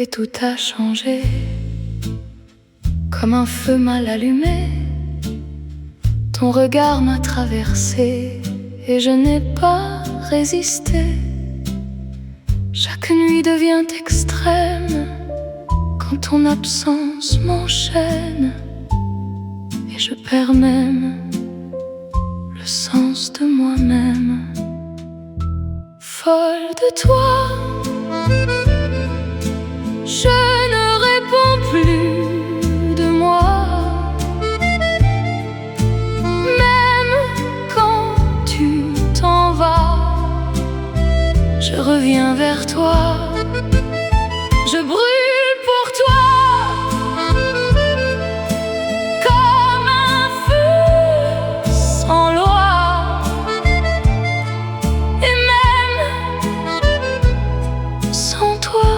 et tout a changé. Comme un feu mal allumé, ton regard m'a traversé et je n'ai pas résisté. Chaque nuit devient extrême quand ton absence m'enchaîne, et je perds même le sens de moi-même. Folle de toi, je ne réponds plus de moi. Même quand tu t'en vas, je reviens vers toi. Je brûle pour toi comme un feu sans loi. Et même sans toi,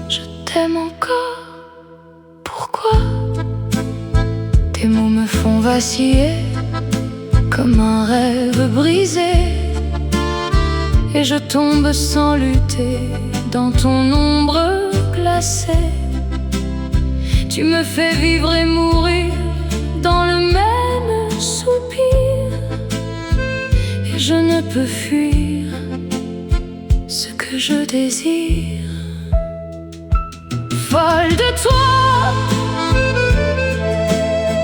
je t'aime encore. Pourquoi? Tes mots me font vaciller comme un rêve brisé, et je tombe sans lutter dans ton ombre glacée. Tu me fais vivre et mourir dans le même soupir, et je ne peux fuir ce que je désire. Folle de toi,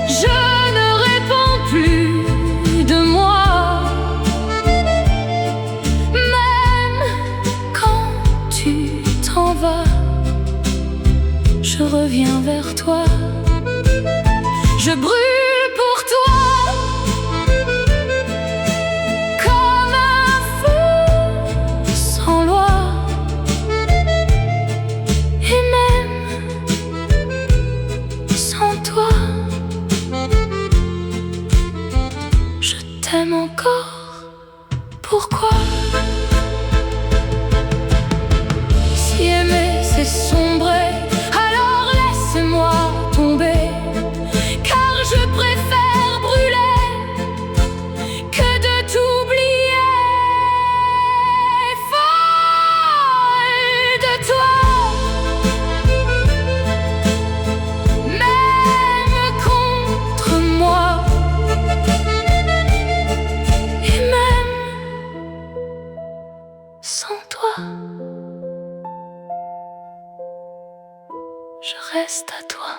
je ne réponds plus de moi. Même quand tu t'en vas, je reviens vers toi. Je brûle pour toi comme un feu sans loi. Et même sans toi, je t'aime encore. Pourquoi? Si aimer c'est sombrer, alors laisse-moi tomber, car je préfère brûler que de t'oublier. Folle de toi, même contre moi. Et même sans toi, je reste à toi.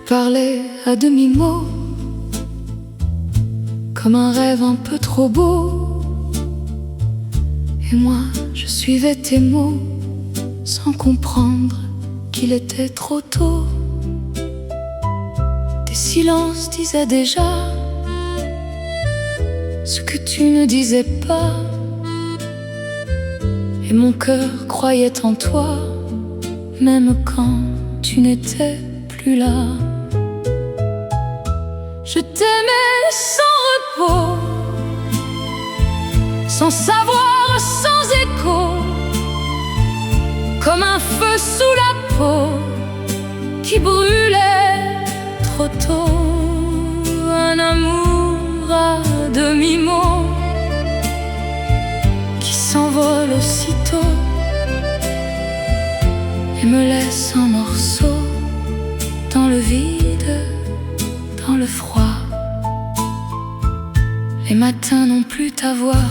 Parlais à demi-mot, comme un rêve un peu trop beau. Et moi, je suivais tes mots, sans comprendre qu'il était trop tôt. Tes silences disaient déjà ce que tu ne disais pas, et mon cœur croyait en toi, même quand tu n'étais plus là. Je t'aimais sans repos, sans savoir, sans écho, comme un feu sous la peau qui brûlait trop tôt. Un amour à demi-mot qui s'envole aussitôt et me laisse en morceaux dans le vide, dans le froid. Les matins n'ont plus ta voix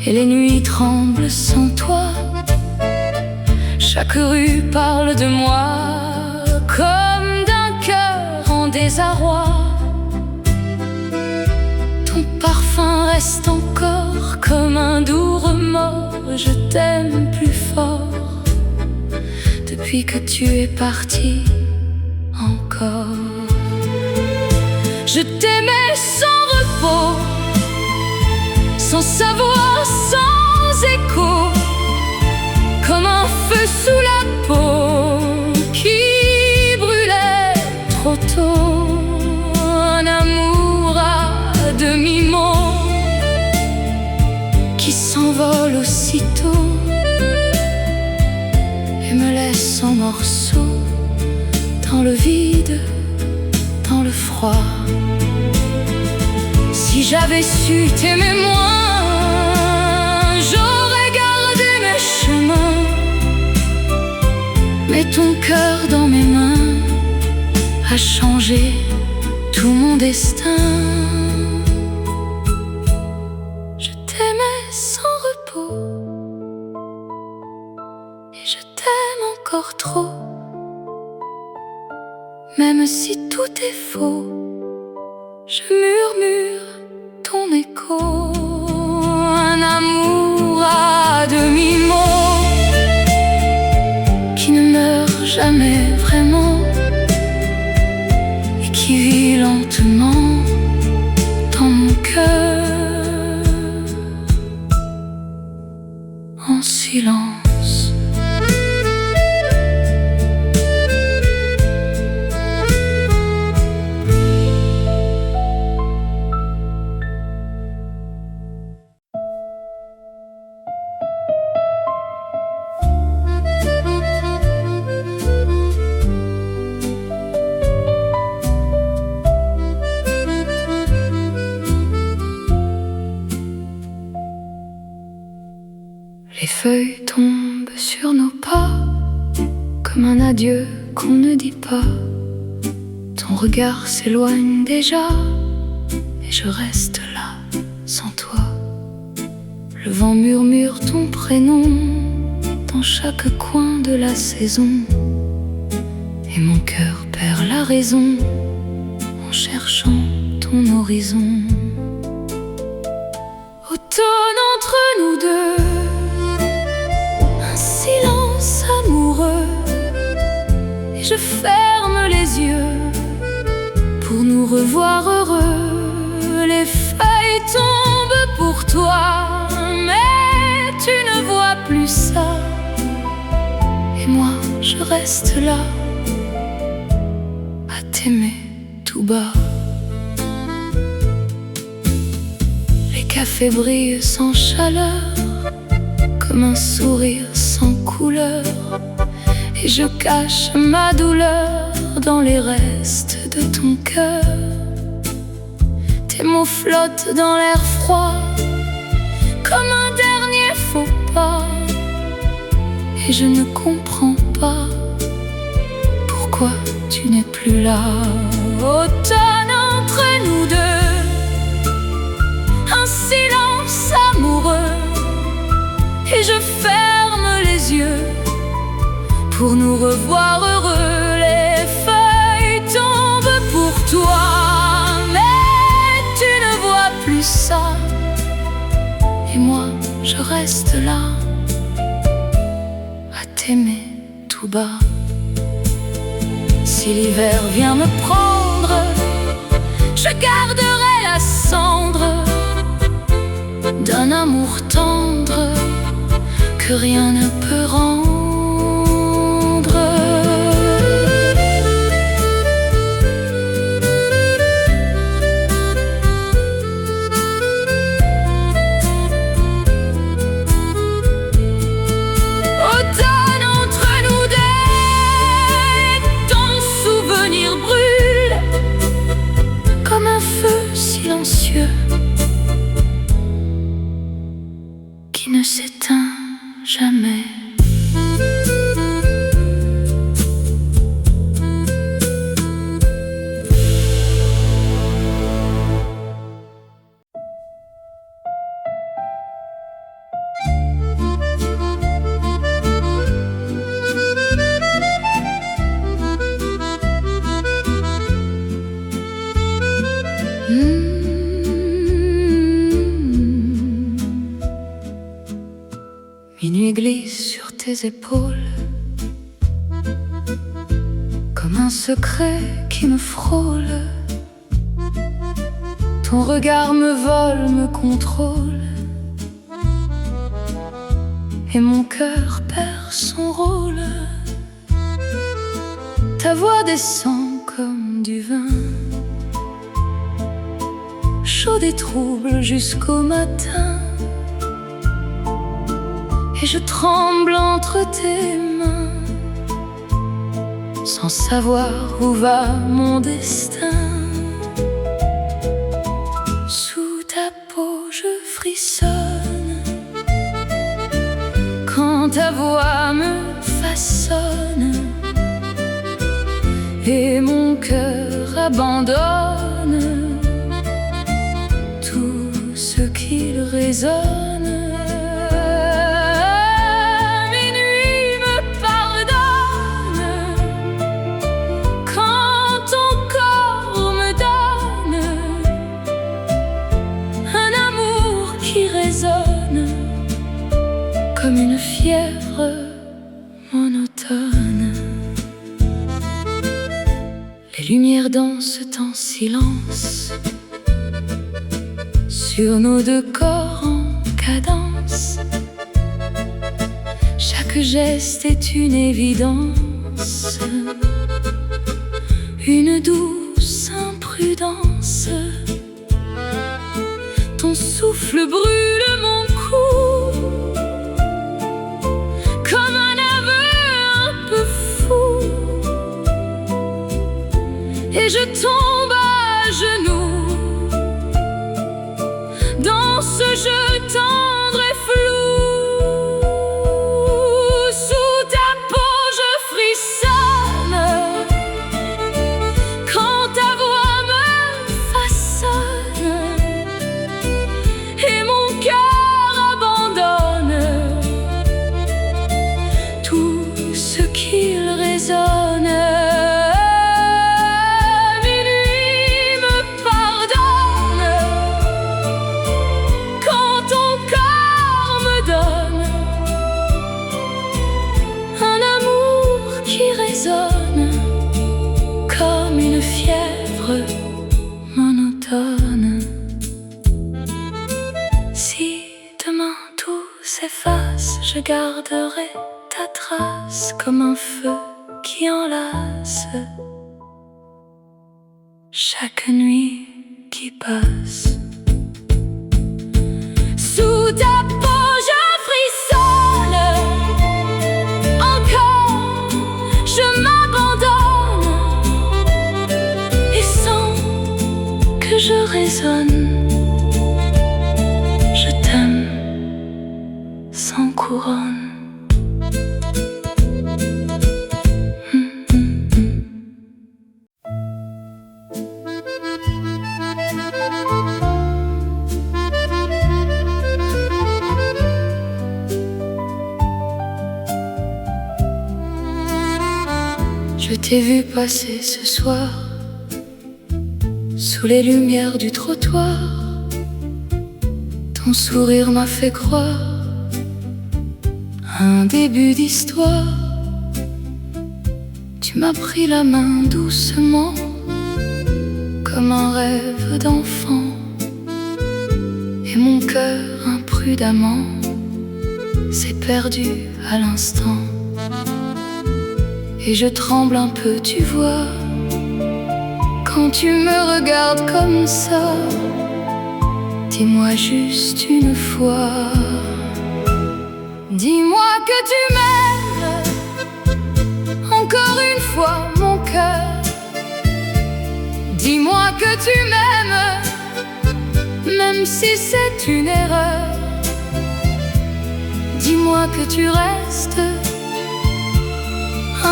et les nuits tremblent sans toi. Chaque rue parle de moi comme d'un cœur en désarroi. Ton parfum reste encore comme un doux remords. Je t'aime plus fort depuis que tu es parti encore. Je t'aimais sans repos, sans savoir, sans écho, comme un feu sous la peau qui brûlait trop tôt. Un amour à demi-mot qui s'envole aussitôt et me laisse en morceaux dans le vide, dans le froid. Si j'avais su t'aimer moins, j'aurais gardé mes chemins. Mais ton cœur dans mes mains a changé tout mon destin. Je t'aimais sans repos et je t'aime encore trop. Même si tout est faux, je murmure ton écho. Un amour à demi-mot qui ne meurt jamais vraiment et qui vit lentement dans mon cœur en silence. Les feuilles tombent sur nos pas comme un adieu qu'on ne dit pas. Ton regard s'éloigne déjà et je reste là sans toi. Le vent murmure ton prénom dans chaque coin de la saison et mon cœur perd la raison en cherchant ton horizon. Automne entre nous deux, silence amoureux, et je ferme les yeux pour nous revoir heureux. Les feuilles tombent pour toi, mais tu ne vois plus ça. Et moi je reste là à t'aimer tout bas. Les cafés brillent sans chaleur comme un sourire sans couleur, et je cache ma douleur dans les restes de ton cœur. Tes mots flottent dans l'air froid comme un dernier faux pas, et je ne comprends pas pourquoi tu n'es plus là. Automne entre nous deux, un silence amoureux, et je ferme les yeux pour nous revoir heureux. Les feuilles tombent pour toi, mais tu ne vois plus ça. Et moi je reste là à t'aimer tout bas. Si l'hiver vient me prendre, je garderai la cendre d'un amour tendre que rien ne peut rendre. Automne entre nous deux, ton souvenir brûle comme un feu silencieux qui ne s'éteint jamais. Minuit glisse sur tes épaules comme un secret qui me frôle. Ton regard me vole, me contrôle et mon cœur perd son rôle. Ta voix descend comme du vin, chaude et trouble jusqu'au matin, et je tremble entre tes mains, sans savoir où va mon destin. Sous ta peau je frissonne, quand ta voix me façonne, et mon cœur abandonne tout ce qu'il résonne. Minuit me pardonne quand ton corps me donne un amour qui résonne comme une fièvre monotone. Les lumières dansent en silence sur nos deux corps en cadence. Chaque geste est une évidence, une douce imprudence. Ton souffle brûle mon cou comme un aveu un peu fou, et je tombe à genoux dans ce jeu tendre et flou. Sous ta peau je frissonne quand ta voix me façonne, et mon cœur abandonne tout ce qu'il résonne. Comme une fièvre monotone. Si demain tout s'efface, je garderai ta trace comme un feu qui enlace chaque nuit qui passe. Sous ta peau je frissonne encore, je m'abandonne, et sans que je raisonne, je t'aime sans couronne. Je t'ai vu passer ce soir sous les lumières du trottoir. Ton sourire m'a fait croire un début d'histoire. Tu m'as pris la main doucement comme un rêve d'enfant, et mon cœur imprudemment s'est perdu à l'instant. Et je tremble un peu, tu vois, quand tu me regardes comme ça. Dis-moi juste une fois, dis-moi que tu m'aimes. Encore une fois mon cœur, dis-moi que tu m'aimes, même si c'est une erreur. Dis-moi que tu restes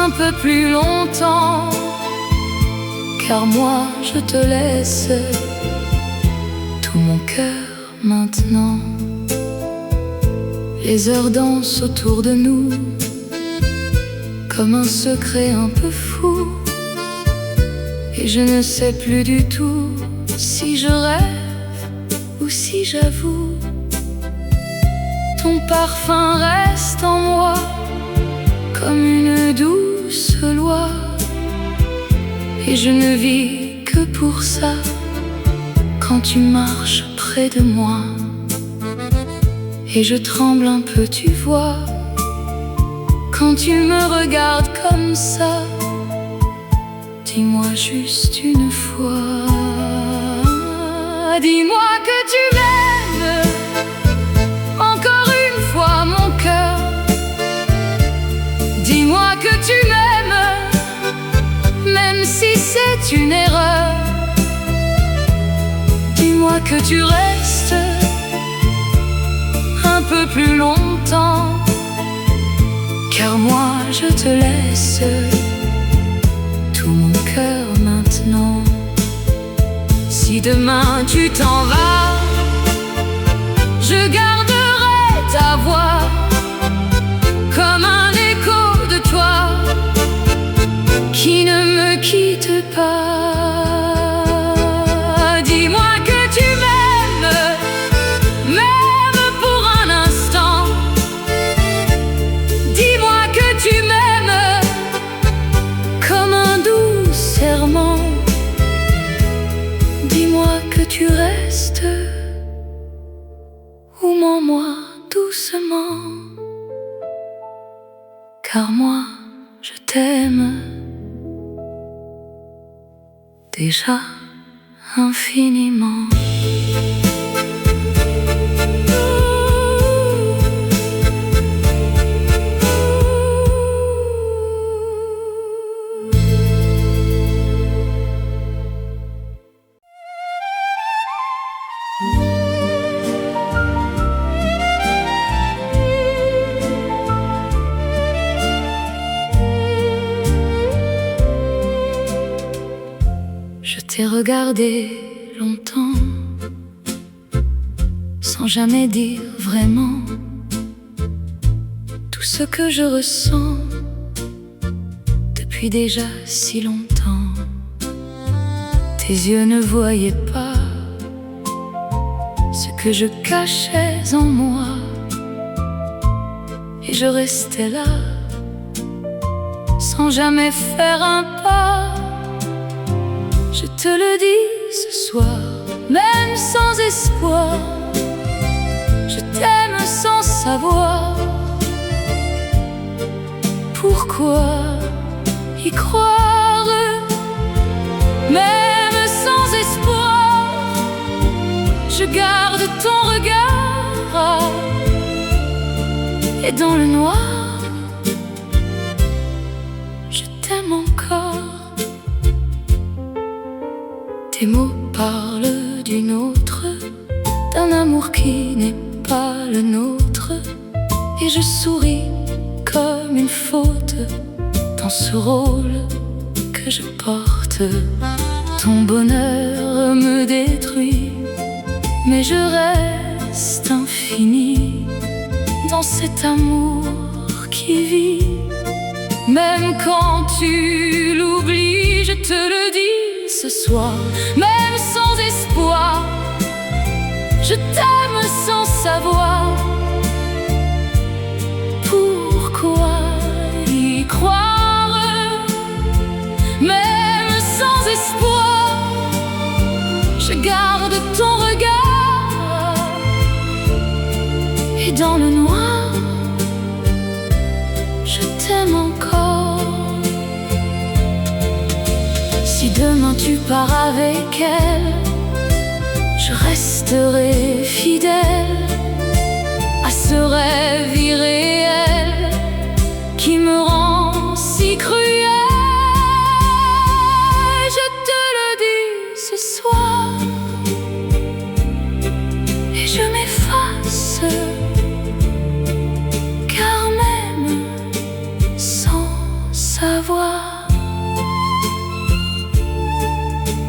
un peu plus longtemps, car moi je te laisse tout mon cœur maintenant. Les heures dansent autour de nous comme un secret un peu fou, et je ne sais plus du tout si je rêve ou si j'avoue. Ton parfum reste en moi comme une douce loi, et je ne vis que pour ça quand tu marches près de moi. et je tremble un peu, tu vois, quand tu me regardes comme ça. Dis-moi juste une fois, dis-moi que tu m'aimes, encore une fois mon cœur. Dis-moi que tu m'aimes, même si c'est une erreur. Dis-moi que tu restes un peu plus longtemps, car moi je te laisse tout mon cœur maintenant. Si demain tu t'en vas, je garderai ta voix comme un écho de toi qui ne me quitte pas. Dis-moi que tu m'aimes, même pour un instant. Dis-moi que tu m'aimes comme un doux serment. Dis-moi que tu restes, ou mens-moi doucement, car moi je t'aime déjà infiniment. Je t'ai regardé longtemps, sans jamais dire vraiment tout ce que je ressens depuis déjà si longtemps. Tes yeux ne voyaient pas ce que je cachais en moi, et je restais là, sans jamais faire un pas. Je te le dis ce soir, même sans espoir, je t'aime sans savoir pourquoi y croire. Même sans espoir, je garde ton regard, et dans le noir, je t'aime encore. Tes mots parlent d'une autre, d'un amour qui n'est pas le nôtre, et je souris comme une faute dans ce rôle que je porte. Ton bonheur me détruit, mais je reste infini dans cet amour qui vit. Même quand tu l'oublies, je te le dis ce soir, même sans espoir, je t'aime sans savoir pourquoi y croire. Même sans espoir, je garde ton regard, et dans le noir, je t'aime encore. Si demain tu pars avec elle, je resterai fidèle à ce rêve irréel qui me rend si cruel. Je te le dis ce soir, et je m'efface, car même sans savoir,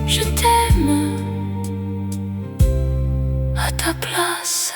je t'aime à ta place.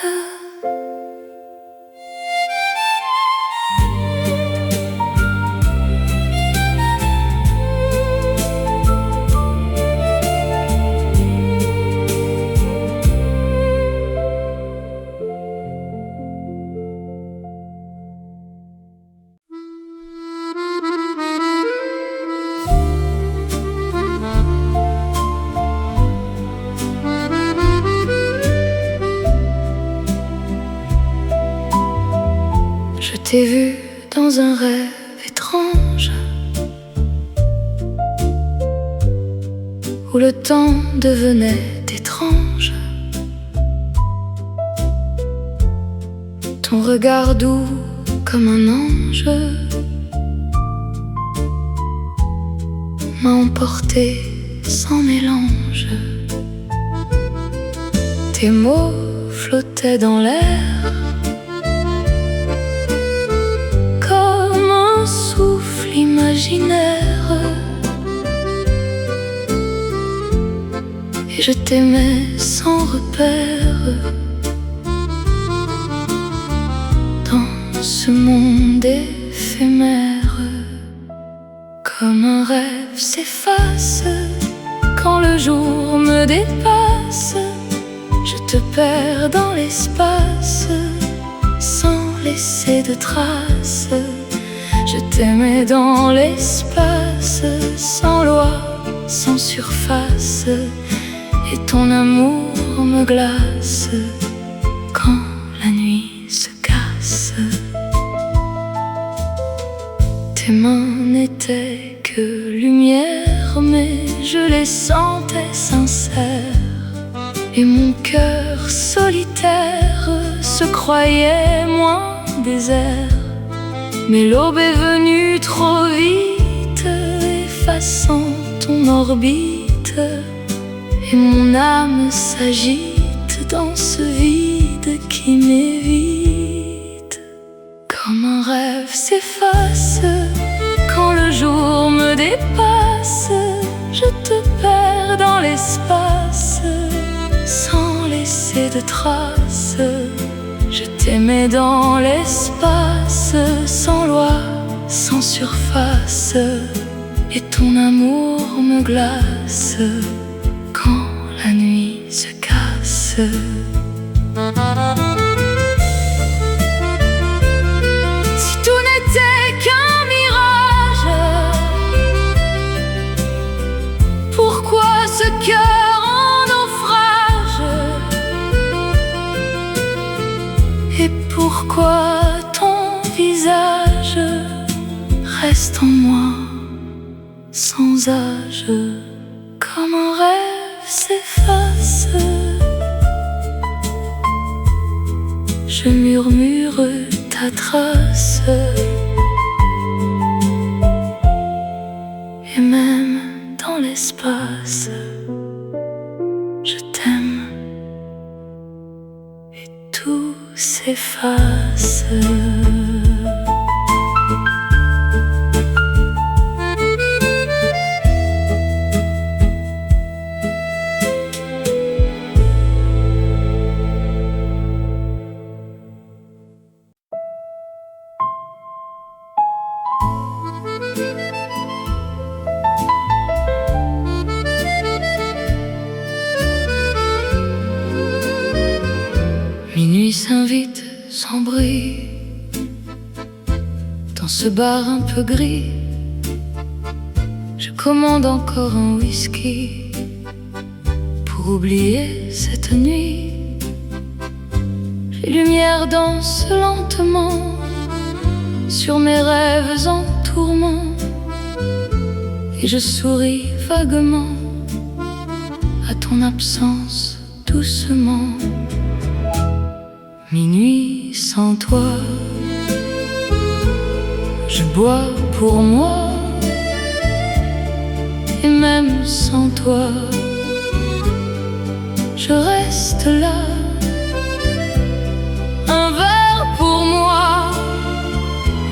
t'ai vu dans un rêve étrange où le temps devenait étrange. Ton regard doux comme un ange m'a emporté sans mélange. Tes mots flottaient dans l'air comme un souffle imaginaire, et je t'aimais sans repère dans ce monde éphémère. Comme un rêve s'efface quand le jour me dépasse, je te perds dans l'espace sans laisser de traces. Je t'aimais dans l'espace, sans loi, sans surface, et ton amour me glace quand la nuit se casse. Tes mains n'étaient que lumière, mais je les sentais sincères, et mon cœur solitaire se croyait moins désert. Mais l'aube est venue trop vite, effaçant ton orbite, et mon âme s'agite dans ce vide qui m'évite. Comme un rêve s'efface quand le jour me dépasse, je te perds dans l'espace sans laisser de traces. Je t'aimais dans l'espace, sans loi, sans surface, et ton amour me glace quand la nuit se casse. Si tout n'était qu'un mirage, pourquoi ce cœur en naufrage? Et pourquoi ton visage reste en moi sans âge? Comme un rêve s'efface, je murmure ta trace, et même dans l'espace, je t'aime, et tout s'efface. Minuit s'invite sans bruit dans ce bar un peu gris. Je commande encore un whisky pour oublier cette nuit. Les lumières dansent lentement sur mes rêves en tourment, et je souris vaguement à ton absence doucement. Minuit sans toi, je bois pour moi, et même sans toi, je reste là. Un verre pour moi,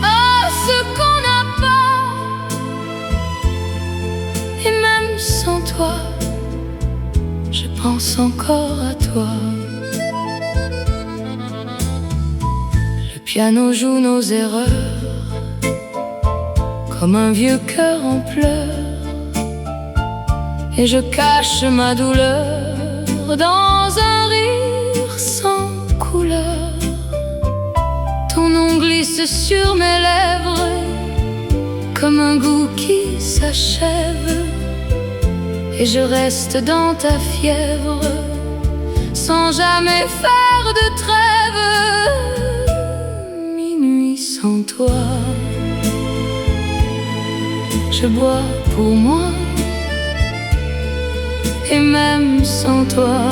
à ce qu'on n'a pas, et même sans toi, je pense encore à toi. Le piano joue nos erreurs comme un vieux cœur en pleurs, et je cache ma douleur dans un rire sans couleur. Ton nom glisse sur mes lèvres comme un goût qui s'achève, et je reste dans ta fièvre sans jamais faire de trêve. Minuit nuit sans toi. Je bois pour moi, et même sans toi,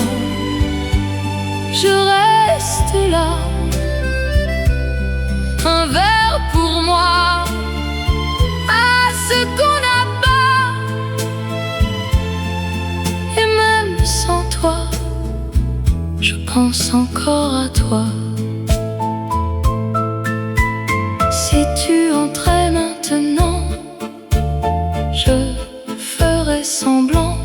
je reste là. Un verre pour moi, à ce qu'on n'a pas. Et même sans toi, je pense encore à toi. Si tu entrais maintenant, je ferais semblant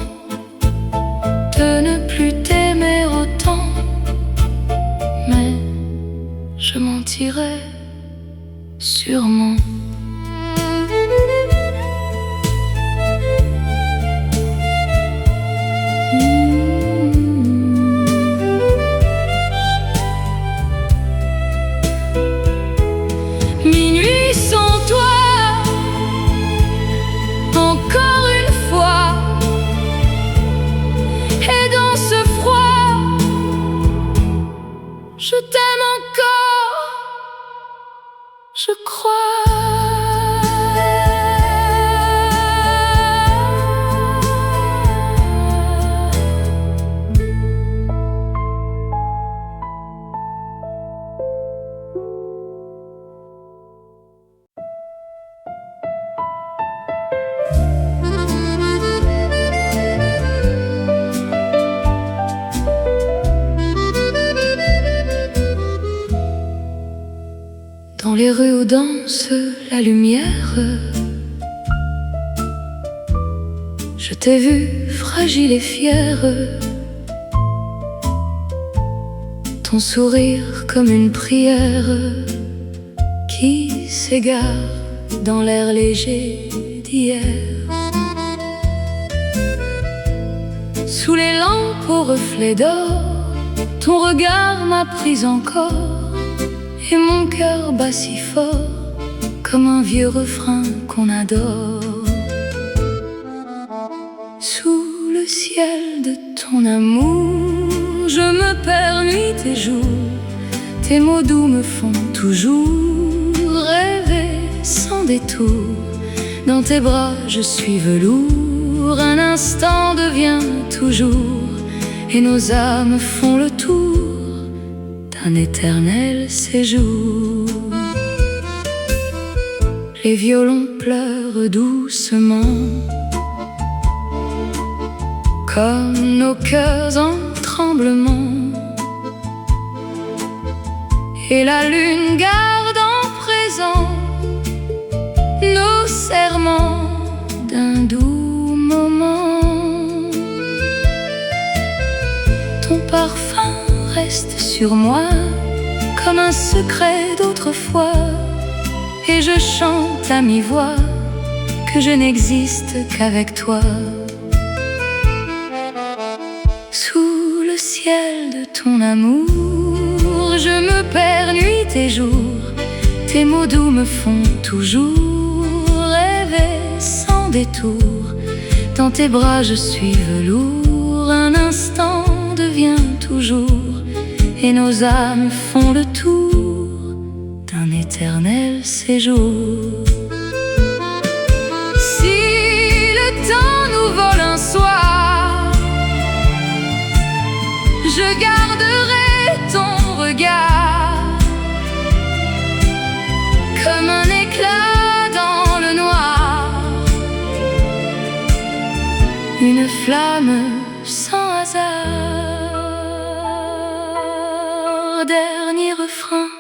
de ne plus t'aimer autant, mais je mentirais sûrement. Minuit sans toi, encore une fois, et dans ce froid, je t'aime encore, je crois. Dans les rues où danse la lumière, je t'ai vu fragile et fière, ton sourire comme une prière qui s'égare dans l'air léger d'hier. Sous les lampes aux reflets d'or, ton regard m'a prise encore, et mon cœur bat si fort comme un vieux refrain qu'on adore. Sous le ciel de ton amour, je me perds nuit et jour. Tes mots doux me font toujours rêver sans détour. Dans tes bras je suis velours, un instant devient toujours, et nos âmes font le tour d'un éternel séjour. Les violons pleurent doucement, comme nos cœurs en tremblement, et la lune garde en présent nos serments d'un doux moment. Ton parfum reste sur moi comme un secret d'autrefois, et je chante à mi-voix que je n'existe qu'avec toi. Sous le ciel de ton amour, je me perds nuit et jour. Tes mots doux me font toujours rêver sans détour. Dans tes bras je suis velours, un instant devient toujours, et nos âmes font le tour d'un éternel séjour. Si le temps nous vole un soir, je garderai ton regard comme un éclat dans le noir, une flamme sans hasard. Dernier refrain,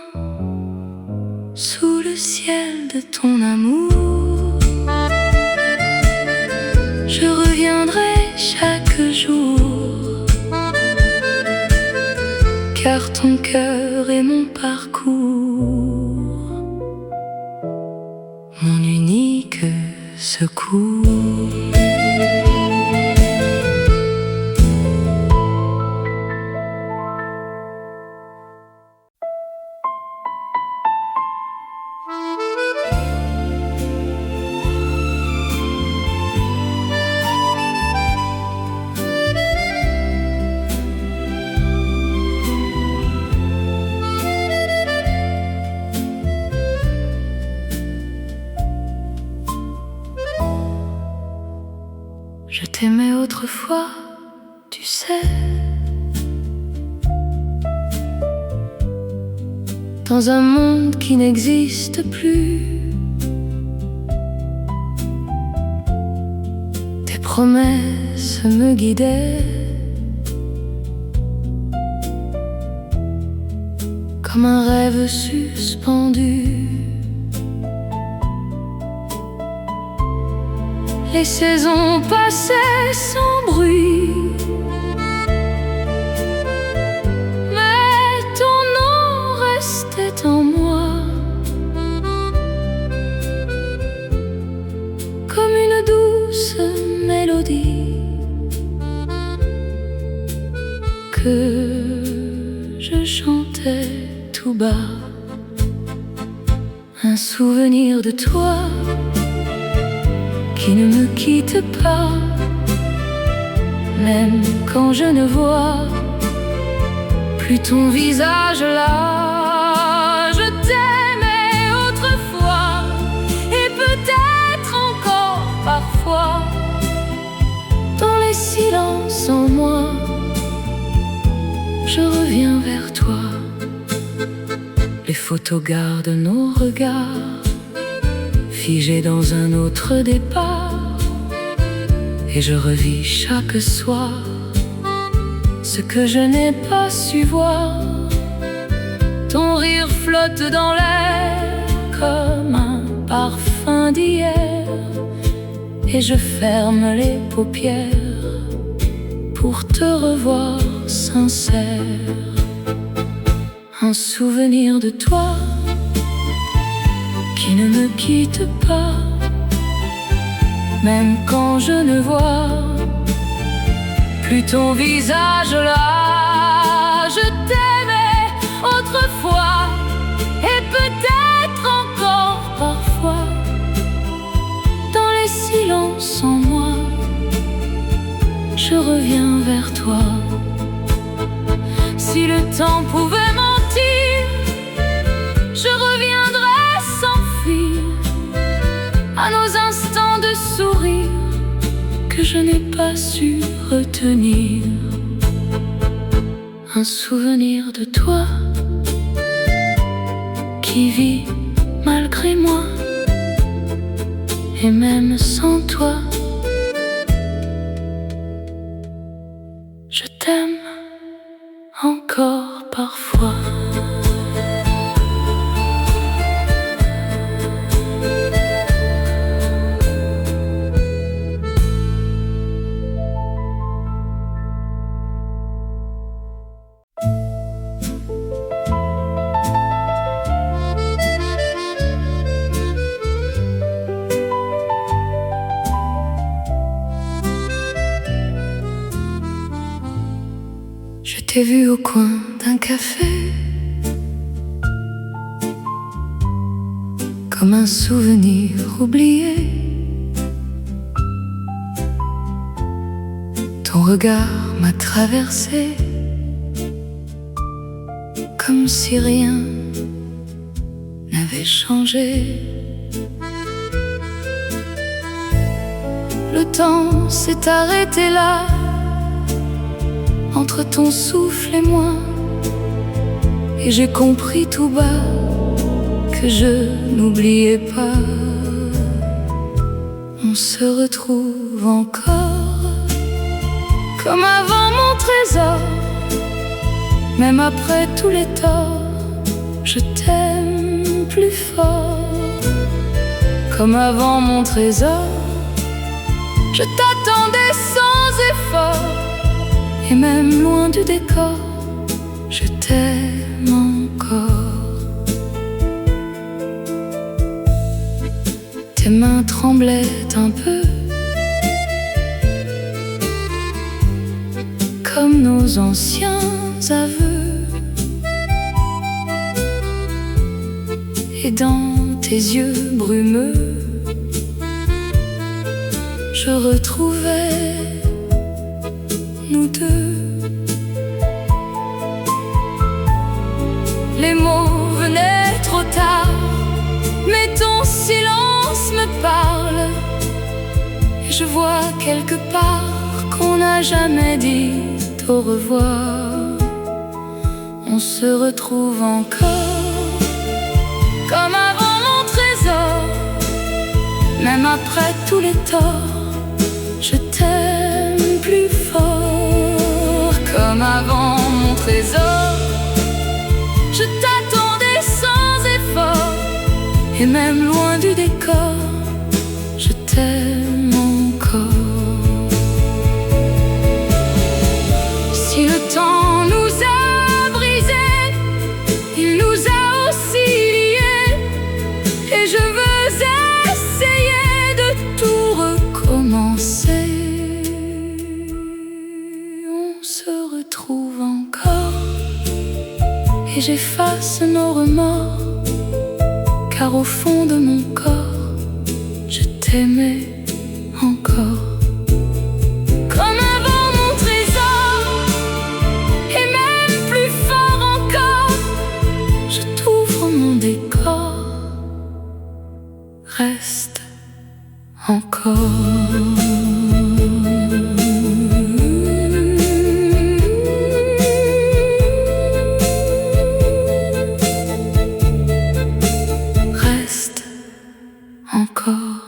sous le ciel de ton amour, je reviendrai chaque jour, car ton cœur est mon parcours, mon unique secours. autrefois, tu sais, dans un monde qui n'existe plus, tes promesses me guidaient comme un rêve suspendu. Les saisons passaient sans bruit, mais ton nom restait en moi, comme une douce mélodie que je chantais tout bas. Un souvenir de toi qui ne me quitte pas, même quand je ne vois plus ton visage là. Je t'aimais autrefois et peut-être encore parfois, dans les silences en moi, je reviens vers toi. Les photos gardent nos regards figés dans un autre départ, et je revis chaque soir ce que je n'ai pas su voir. Ton rire flotte dans l'air comme un parfum d'hier, et je ferme les paupières pour te revoir sincère. Un souvenir de toi qui ne me quitte pas, même quand je ne vois plus ton visage là. Je t'aimais autrefois et peut-être encore parfois, dans les silences en moi, je reviens vers toi. Si le temps pouvait mentir, je reviendrais sans fuir à nos instants de sourire que je n'ai pas su retenir. Un souvenir de toi qui vit malgré moi, et même sans toi, je t'aime encore parfois. Je t'ai vu au coin d'un café, comme un souvenir oublié. Ton regard m'a traversé, comme si rien n'avait changé. Le temps s'est arrêté là, entre ton souffle et moi, et j'ai compris tout bas que je n'oubliais pas. On se retrouve encore, comme avant mon trésor. Même après tous les torts, je t'aime plus fort. Comme avant mon trésor, je t'attendais sans effort. Et même loin du décor, je t'aime encore. Tes mains tremblaient un peu, comme nos anciens aveux. Et dans tes yeux brumeux, je retrouvais nous deux. Les mots venaient trop tard, mais ton silence me parle. Et je vois quelque part qu'on n'a jamais dit au revoir. On se retrouve encore, comme avant mon trésor. Même après tous les torts, je t'aime plus fort. Comme avant mon trésor, je t'attendais sans effort. Et même loin du décor, je t'aime encore. Si le temps nous a brisés, il nous a aussi liés. Et je veux essayer de tout recommencer. On se retrouve encore, et j'efface nos remords, car au fond de mon corps, je t'aimais encore. Comme avant mon trésor, et même plus fort encore, je t'ouvre mon décor. Reste encore. Encore.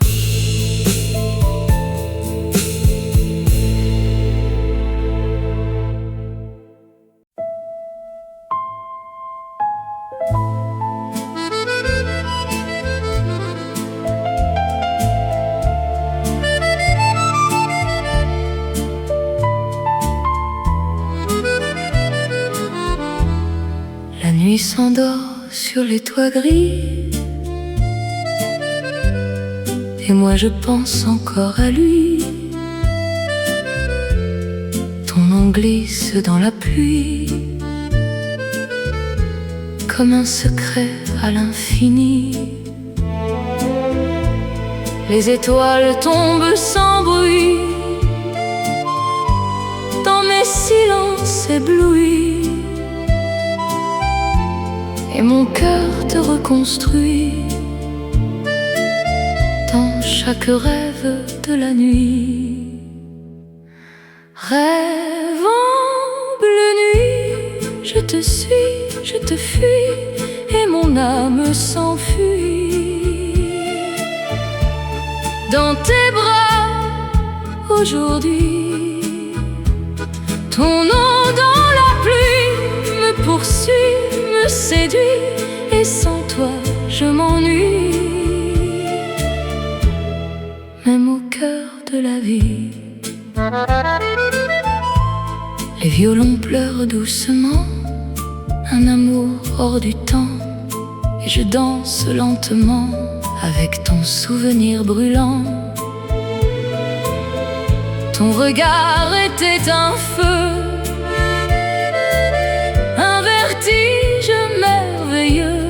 La nuit s'endort sur les toits gris, et moi je pense encore à lui. Ton nom glisse dans la pluie, comme un secret à l'infini. Les étoiles tombent sans bruit dans mes silences éblouis, et mon cœur te reconstruit dans chaque rêve de la nuit. Rêve en bleue nuit, je te suis, je te fuis, et mon âme s'enfuit dans tes bras aujourd'hui. Ton nom dans la pluie me poursuit, me séduit, et sans toi je m'ennuie. Même au cœur de la vie, les violons pleurent doucement un amour hors du temps, et je danse lentement avec ton souvenir brûlant. Ton regard était un feu, un vertige merveilleux,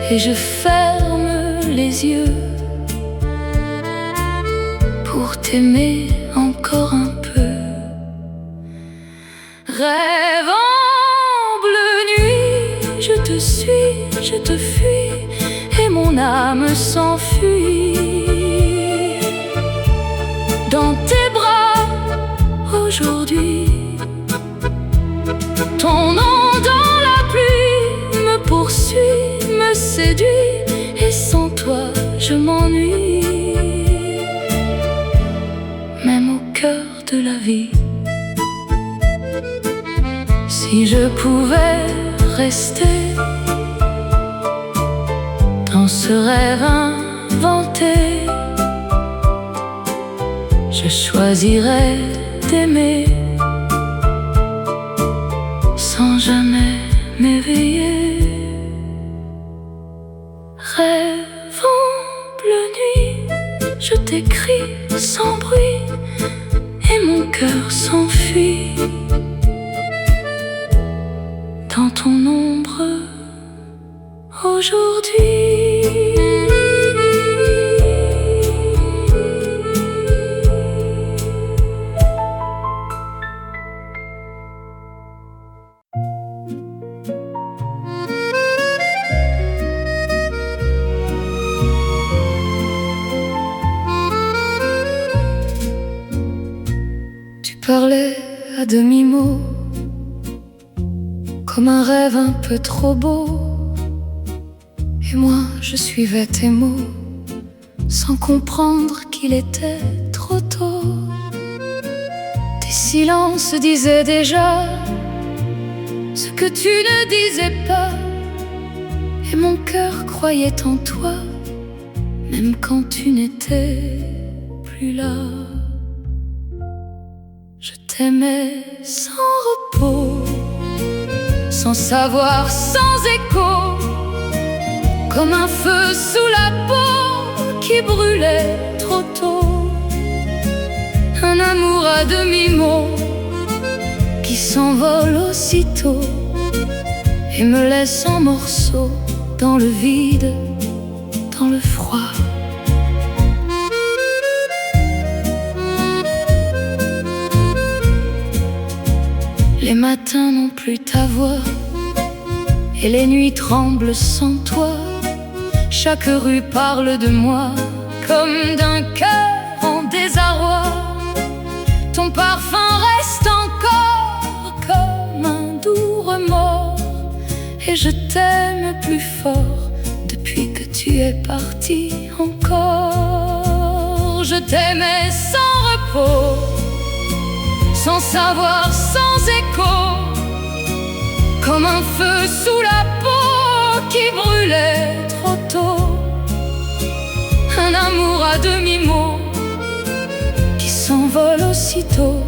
et je ferme les yeux pour t'aimer encore un peu. Rêve en bleue nuit, je te suis, je te fuis, et mon âme s'enfuit dans tes bras aujourd'hui. Ton nom dans la pluie me poursuit, me séduit, et sans toi je m'ennuie. Même au cœur de la vie, si je pouvais rester dans ce rêve inventé, je choisirais d'aimer sans jamais m'éveiller. Rêve en bleue nuit, je t'écris sans bruit, et mon cœur s'enfuit dans ton ombre aujourd'hui. parlais à demi-mot, comme un rêve un peu trop beau. Et moi je suivais tes mots, sans comprendre qu'il était trop tôt. Tes silences disaient déjà ce que tu ne disais pas, et mon cœur croyait en toi, même quand tu n'étais plus là. Je t'aimais sans repos, sans savoir, sans écho, comme un feu sous la peau qui brûlait trop tôt. Un amour à demi-mot qui s'envole aussitôt et me laisse en morceaux dans le vide, dans le froid. Les matins n'ont plus ta voix et les nuits tremblent sans toi. Chaque rue parle de moi comme d'un cœur en désarroi. Ton parfum reste encore comme un doux remords, et je t'aime plus fort depuis que tu es parti encore. Je t'aimais sans repos, sans savoir, sans écho, comme un feu sous la peau qui brûlait trop tôt. Un amour à demi-mot qui s'envole aussitôt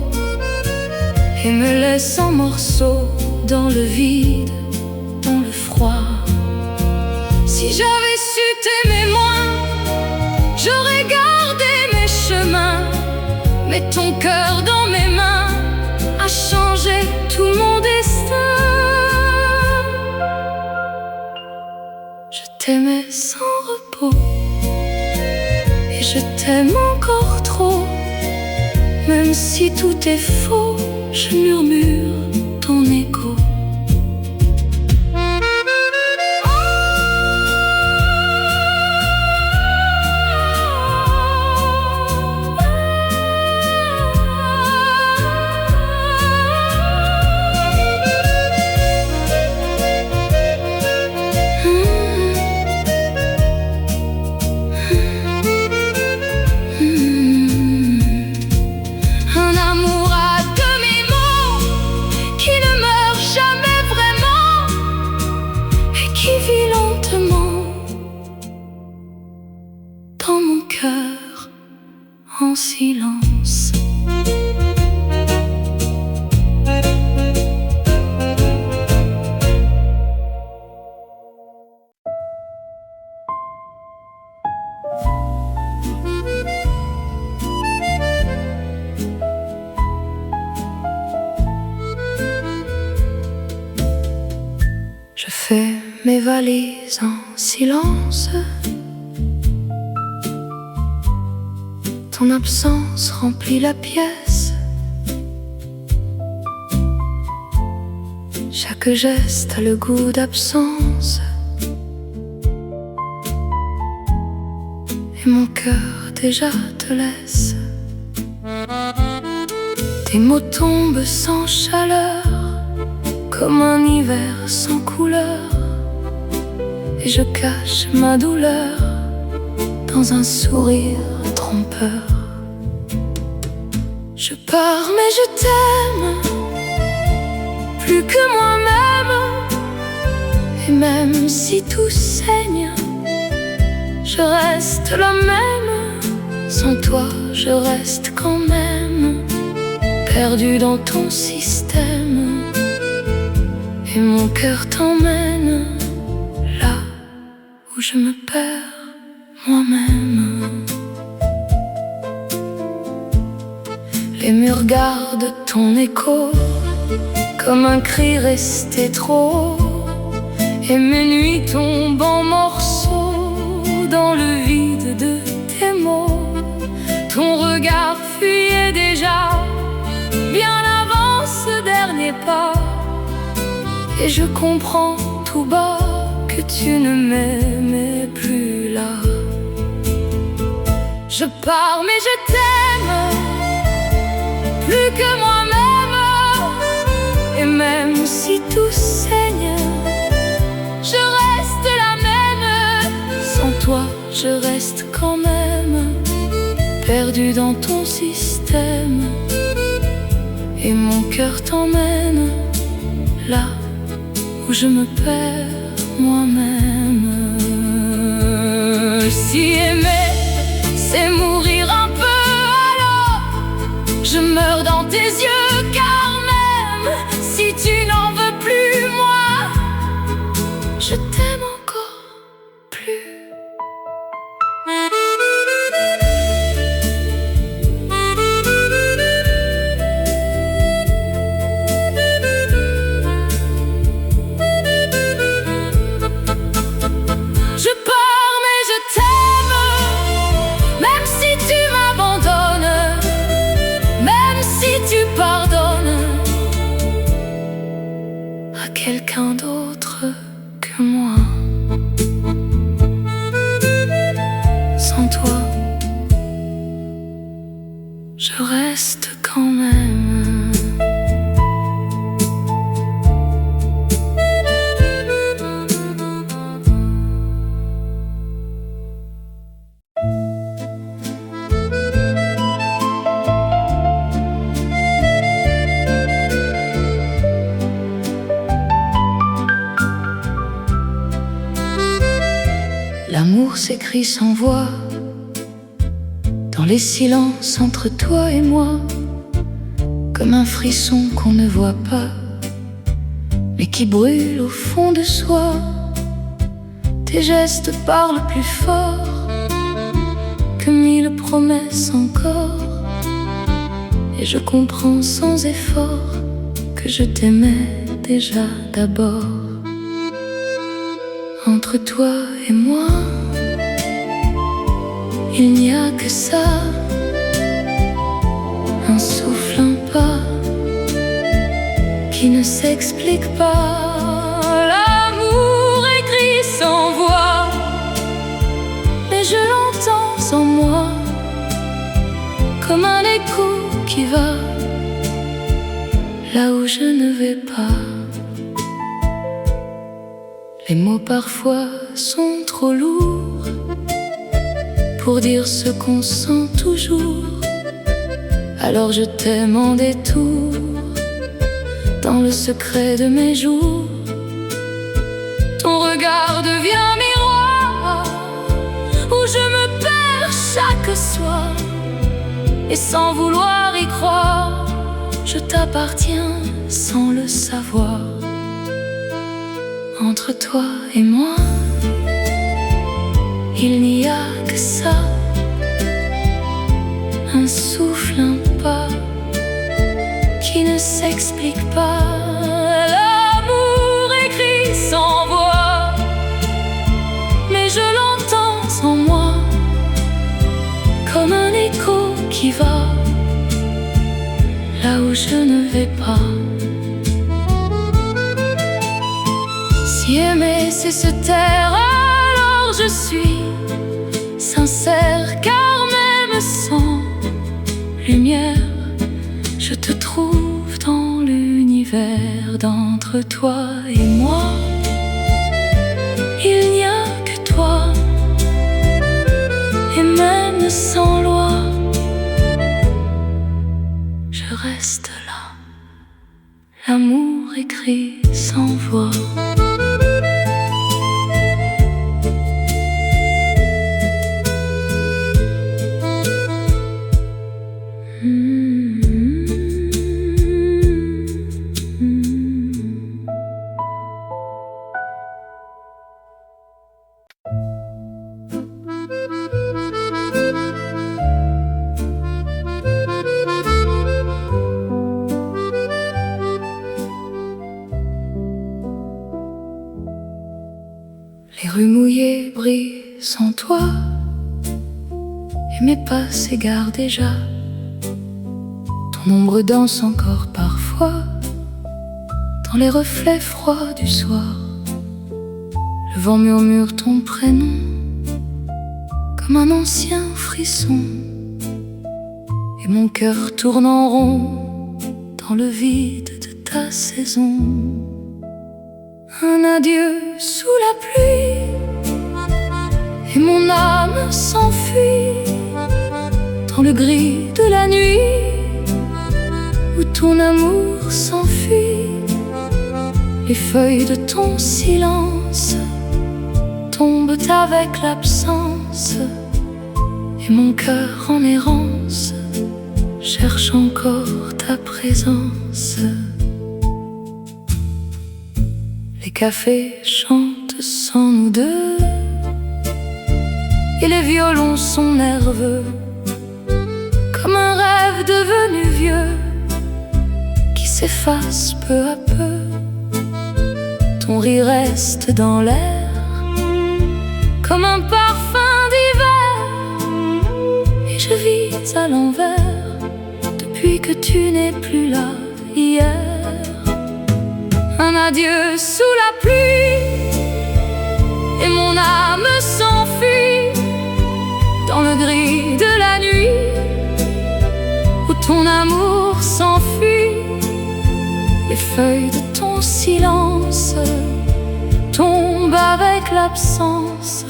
et me laisse en morceaux dans le vide, dans le froid. Si j'avais su t'aimer moins, j'aurais gardé mes chemins, mais ton cœur dans mes mains a changé tout mon destin. Je t'aimais sans repos et je t'aime encore trop. Même si tout est faux, je murmure ton écho. Dans mon cœur, en silence. Je fais mes valises en silence. Ton absence remplit la pièce. Chaque geste a le goût d'absence. Et mon cœur déjà te laisse. Tes mots tombent sans chaleur, comme un hiver sans couleur. Et je cache ma douleur dans un sourire trompeur. Je pars mais je t'aime plus que moi-même. Et même si tout saigne, je reste la même. Sans toi je reste quand même perdu dans ton système. Et mon cœur t'emmène là où je me perds moi-même. Les murs gardent ton écho comme un cri resté trop haut. Et mes nuits tombent en morceaux dans le vide de tes mots. Ton regard fuyait déjà bien avant ce dernier pas. Et je comprends tout bas que tu ne m'aimais plus là. Je pars mais je t'aime plus que moi. même si tout saigne, je reste la même. Sans toi, je reste quand même perdu dans ton système. Et mon cœur t'emmène là où je me perds moi-même. Si aimer, c'est mourir un peu, alors je meurs dans tes yeux. Car même si tu n'en veux plus, moi, je t'aime encore plus. Quelqu'un d'autre que moi. Sans toi, je reste quand même. L'amour s'écrit sans voix, dans les silences entre toi et moi, comme un frisson qu'on ne voit pas, mais qui brûle au fond de soi. Tes gestes parlent plus fort que mille promesses encore, et je comprends sans effort que je t'aimais déjà d'abord. Entre toi et moi, il n'y a que ça, un souffle, un pas qui ne s'explique pas. L'amour écrit sans voix, mais je l'entends sans moi, comme un écho qui va là où je ne vais pas. Les mots parfois sont trop lourds pour dire ce qu'on sent toujours. Alors je t'aime en détour, dans le secret de mes jours. Ton regard devient miroir, où je me perds chaque soir. Et sans vouloir y croire, je t'appartiens sans le savoir. Entre toi et moi, il n'y a que ça, un souffle, un pas qui ne s'explique pas. L'amour écrit sans voix, mais je l'entends sans moi, comme un écho qui va là où je ne vais pas. Si aimer c'est se taire, alors je suis sincère, car même sans lumière, je te trouve dans l'univers. D'entre toi et moi, il n'y a que toi, et même sans loi, je reste là. L'amour écrit sans voix. Les rues mouillées brillent sans toi, et mes pas s'égarent déjà. Ton ombre danse encore parfois dans les reflets froids du soir. Le vent murmure ton prénom comme un ancien frisson, et mon cœur tourne en rond dans le vide de ta ta saison. Un adieu sous la pluie, et mon âme s'enfuit dans le gris de la nuit, où ton amour s'enfuit. Les feuilles de ton silence tombent avec l'absence, et mon cœur en errance cherche encore ta présence. Les cafés chantent sans nous deux, et les violons sont nerveux, comme un rêve devenu vieux qui s'efface peu à peu. Ton rire reste dans l'air comme un parfum d'hiver, et je vis à l'envers depuis que tu n'es plus là hier. Un adieu sous la pluie, et mon âme s'enfuit dans le gris de la nuit, où ton amour s'enfuit. Les feuilles de ton silence tombent avec l'absence,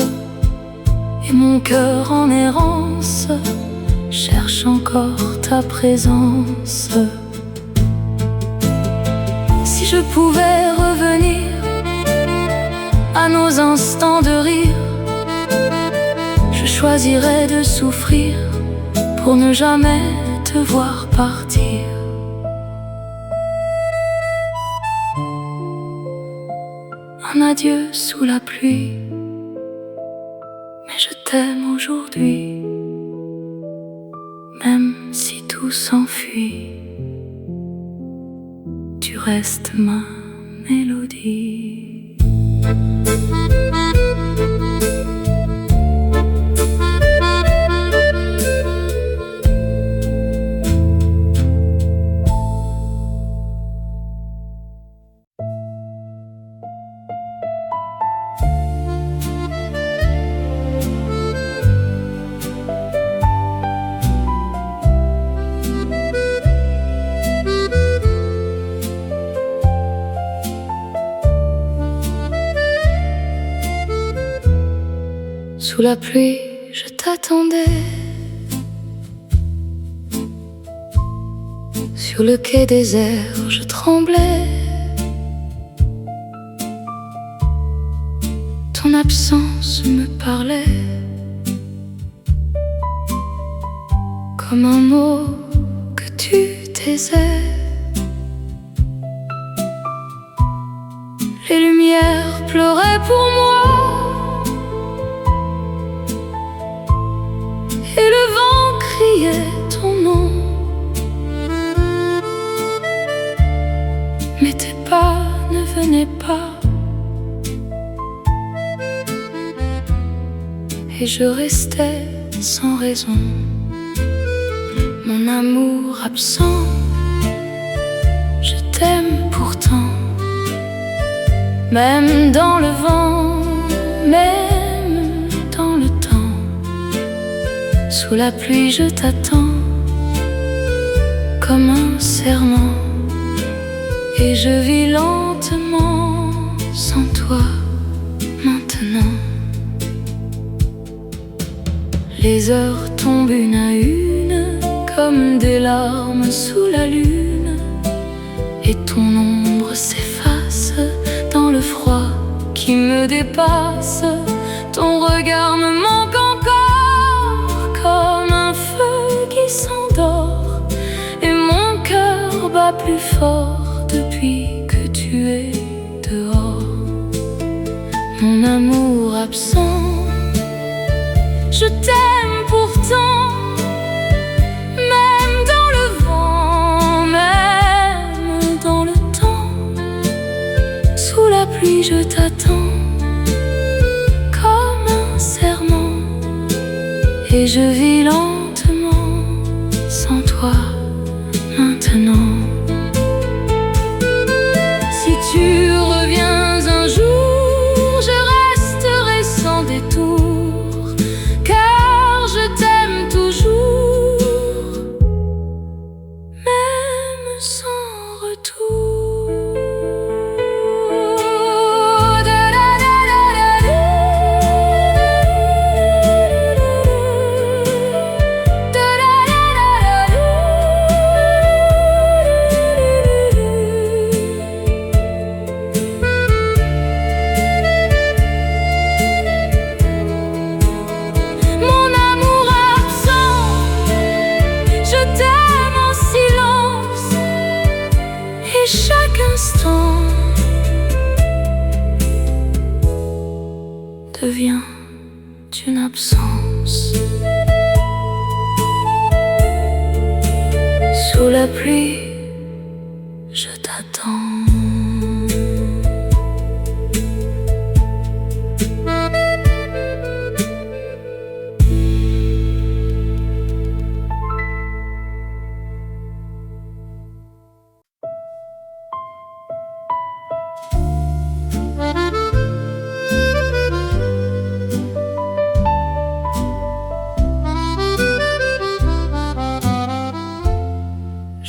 et mon cœur en errance cherche encore ta présence. Si je pouvais revenir à nos instants de rire, je choisirais de souffrir pour ne jamais te voir partir. Un adieu sous la pluie, mais je t'aime aujourd'hui, même si tout s'enfuit. Tu restes ma mélodie. Sous la pluie, je t'attendais sur le quai désert, je tremblais. Ton absence me parlait comme un mot que tu taisais. Les lumières pleuraient pour moi, et le vent criait ton nom. Mais tes pas ne venaient pas, et je restais sans raison. Mon amour absent, je t'aime pourtant, même dans le vent, même dans le temps. Sous la pluie je t'attends comme un serment, et je vis lentement sans toi maintenant. Les heures tombent une à une comme des larmes sous la lune, et ton ombre s'efface dans le froid qui me dépasse. Ton regard me manque encore comme un feu qui s'endort, et mon cœur bat plus fort depuis que tu es dehors. Mon amour absent, je t'aime pourtant, même dans le vent, même dans le temps. Sous la pluie je t'attends comme un serment, et je vis lentement sans toi maintenant. Si tu reviens un jour, je resterai sans détour, car je t'aime toujours, même sans retour. devient une absence. Sous la pluie, je t'attends.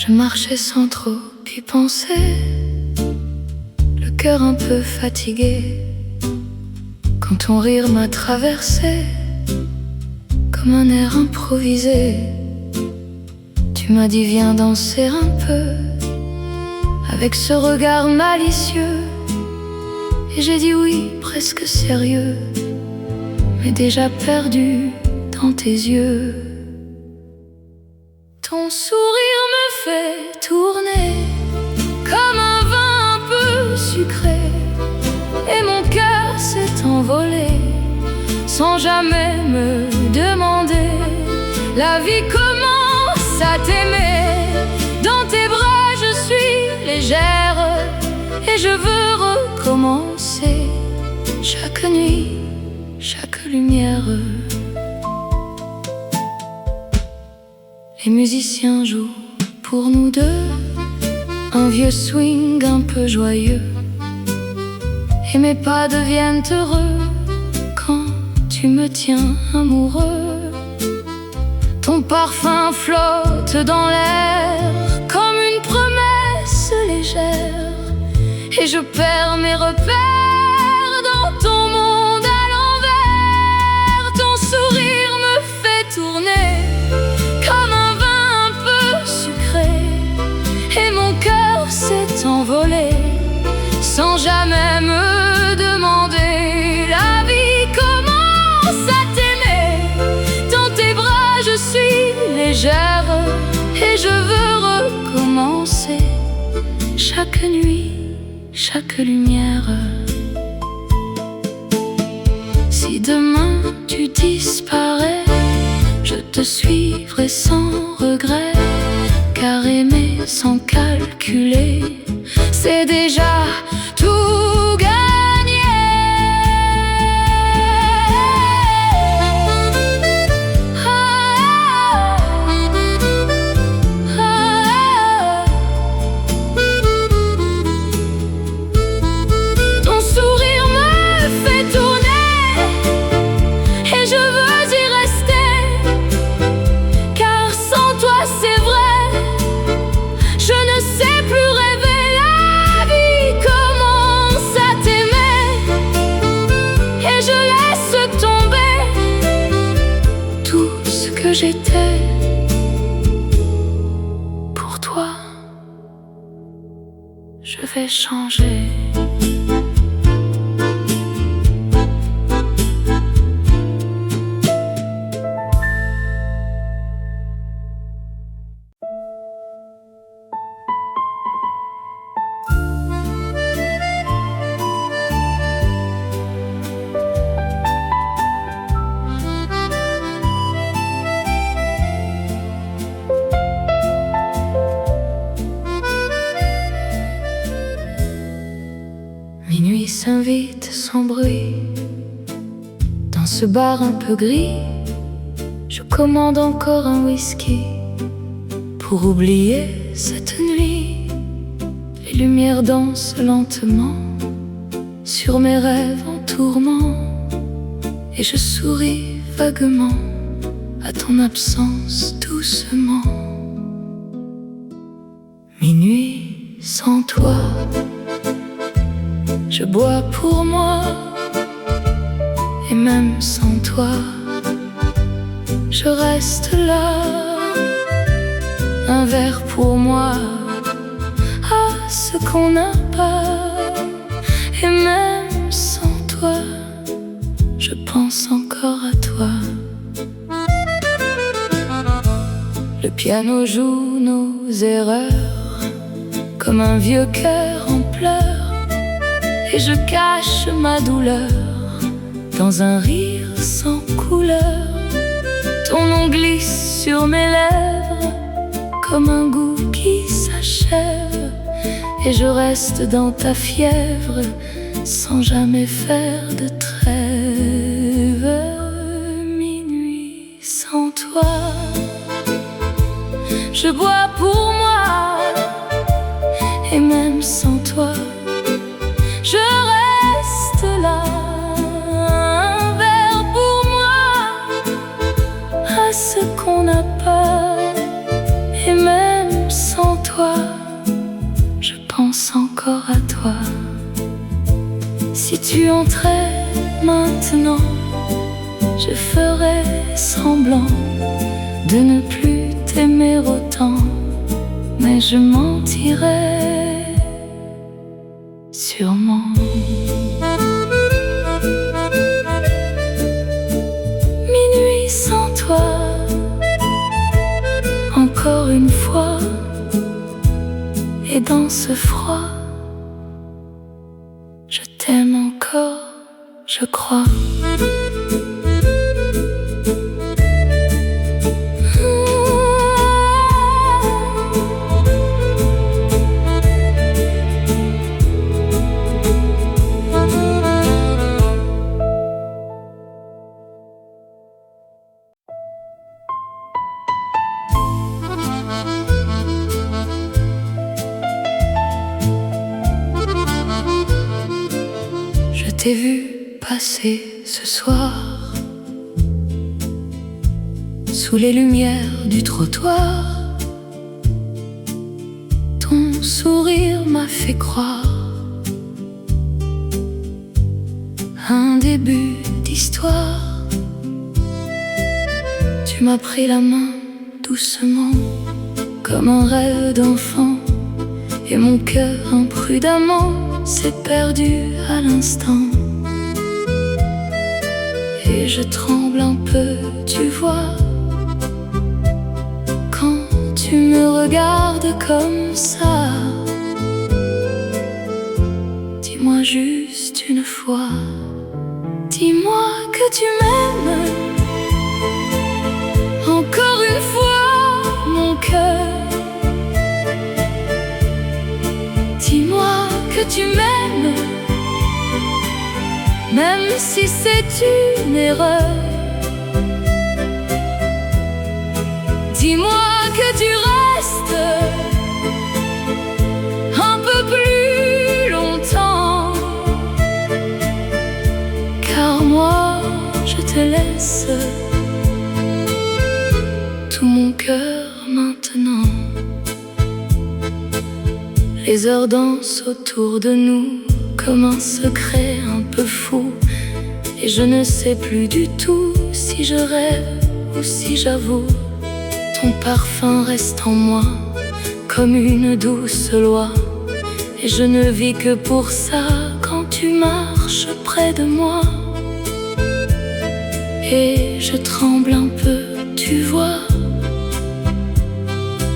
Je marchais sans trop y penser, le cœur un peu fatigué, quand ton rire m'a traversé comme un air improvisé. Tu m'as dit viens danser un peu, avec ce regard malicieux, et j'ai dit oui, presque sérieux, mais déjà perdu dans tes yeux. Ton sourire me fait tourner comme un vin un peu sucré, et mon cœur s'est envolé sans jamais me demander. La vie commence à t'aimer, dans tes bras je suis légère, et je veux recommencer chaque nuit, chaque lumière. Les musiciens jouent pour nous deux un vieux swing un peu joyeux, et mes pas deviennent heureux quand tu me tiens amoureux. Ton parfum flotte dans l'air comme une promesse légère, et je perds mes repères dans ton monde à l'envers. Ton sourire me fait tourner comme un vin un peu sucré, et mon cœur s'est envolé sans jamais me demander. La vie commence à t'aimer, dans tes bras je suis légère, et je veux recommencer chaque nuit, chaque lumière. Si demain tu disparais, je te suivrai sans regret, car aimer sans calculer, c'est déjà tout gagné. Ton sourire me fait tourner, et je veux y rester, car sans toi c'est vrai, je ne sais plus rêver. La vie commence à t'aimer, et je laisse tomber tout ce que j'étais. Pour toi, je vais changer. Minuit s'invite sans bruit dans ce bar un peu gris. Je commande encore un whisky pour oublier cette nuit. Les lumières dansent lentement sur mes rêves en tourment, et je souris vaguement à ton absence doucement. Minuit sans toi, je bois pour moi, et même sans toi, je reste là. Un verre pour moi, à ce qu'on n'a pas, et même sans toi, je pense encore à toi. Le piano joue nos erreurs comme un vieux cœur en pleurs, et je cache ma douleur dans un rire sans couleur. Ton nom glisse sur mes lèvres comme un goût qui s'achève, et je reste dans ta fièvre sans jamais faire de trêve. Minuit sans toi, je bois pour moi, et même sans toi, je reste là. Un verre pour moi, à ce qu'on n'a pas, et même sans toi, je pense encore à toi. Si tu entrais maintenant, je ferais semblant de ne plus t'aimer autant, mais je mentirais sûrement. Minuit sans toi, encore une fois, et dans ce froid, je t'aime encore, je crois. Je t'ai vu passer ce soir sous les lumières du trottoir. Ton sourire m'a fait croire un début d'histoire. Tu m'as pris la main doucement comme un rêve d'enfant, et mon cœur imprudemment s'est perdu à l'instant. Et je tremble un peu, tu vois, quand tu me regardes comme ça. Dis-moi juste une fois, dis-moi que tu m'aimes. Encore une fois, mon cœur, dis-moi que tu m'aimes, même si c'est une erreur. Dis-moi que tu restes un peu plus longtemps, car moi je te laisse tout mon cœur maintenant. Les heures dansent autour de nous comme un secret un peu fou, et je ne sais plus du tout si je rêve ou si j'avoue. Ton parfum reste en moi comme une douce loi, et je ne vis que pour ça quand tu marches près de moi. Et je tremble un peu, tu vois,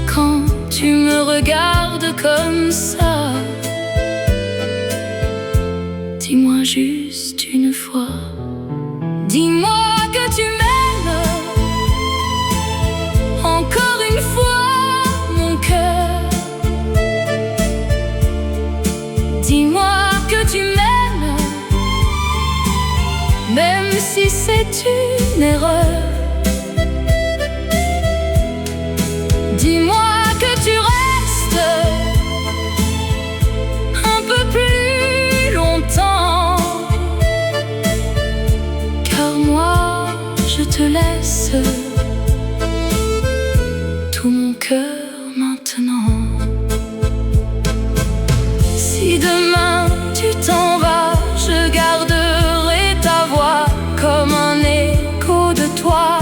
quand tu me regardes comme ça. Dis-moi juste une fois, dis-moi que tu m'aimes. Encore une fois, mon cœur, dis-moi que tu m'aimes, même si c'est une erreur. Dis-moi que tu restes un peu plus longtemps, car moi je te laisse tout mon cœur maintenant. Si demain tu t'en vas, je garderai ta voix comme un écho de toi.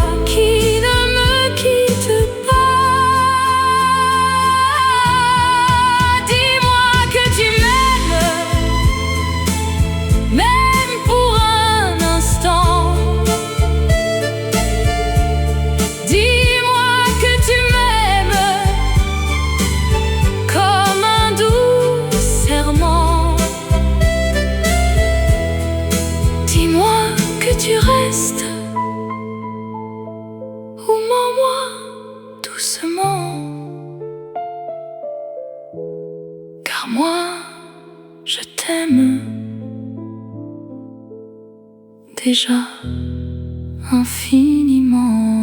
tu restes ou mens-moi doucement, car moi je t'aime déjà infiniment.